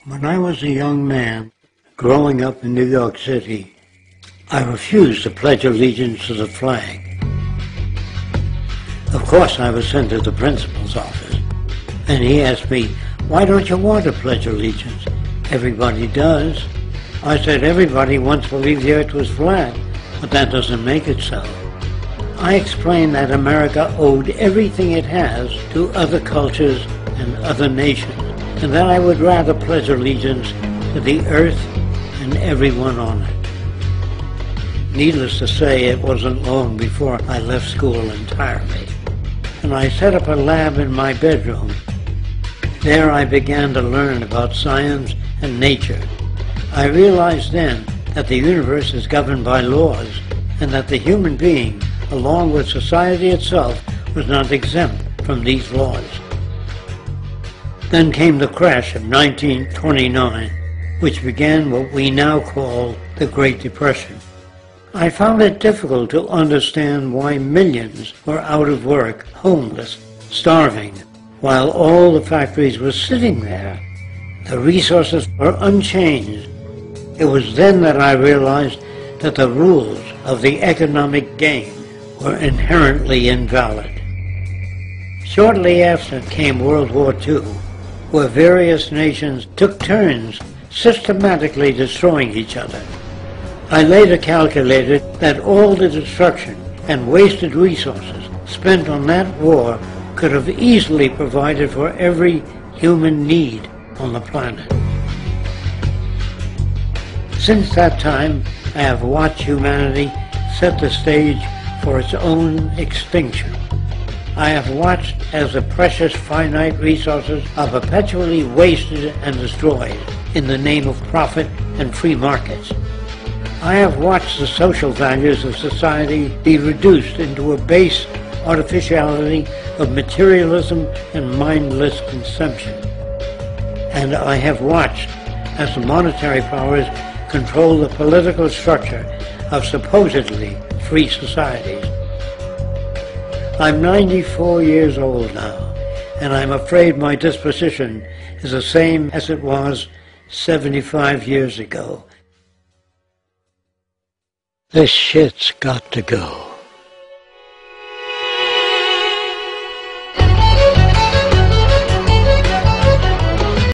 When I was a young man, growing up in New York City, I refused to pledge allegiance to the flag. Of course, I was sent to the principal's office, and he asked me, "Why don't you want to pledge allegiance? Everybody does." I said, "Everybody once believed the earth was flat, but that doesn't make it so." I explained that America owed everything it has to other cultures and other nations, and that I would rather pledge allegiance to the earth and everyone on it. Needless to say, it wasn't long before I left school entirely, and I set up a lab in my bedroom. There I began to learn about science and nature. I realized then that the universe is governed by laws, and that the human being, along with society itself, was not exempt from these laws. Then came the crash of 1929, which began what we now call the Great Depression. I found it difficult to understand why millions were out of work, homeless, starving, while all the factories were sitting there. The resources were unchanged. It was then that I realized that the rules of the economic game were inherently invalid. Shortly after came World War II, where various nations took turns systematically destroying each other. I later calculated that all the destruction and wasted resources spent on that war could have easily provided for every human need on the planet. Since that time, I have watched humanity set the stage for its own extinction. I have watched as the precious finite resources are perpetually wasted and destroyed in the name of profit and free markets. I have watched the social values of society be reduced into a base artificiality of materialism and mindless consumption. And I have watched as the monetary powers control the political structure of supposedly free societies. I'm 94 years old now, and I'm afraid my disposition is the same as it was 75 years ago. This shit's got to go.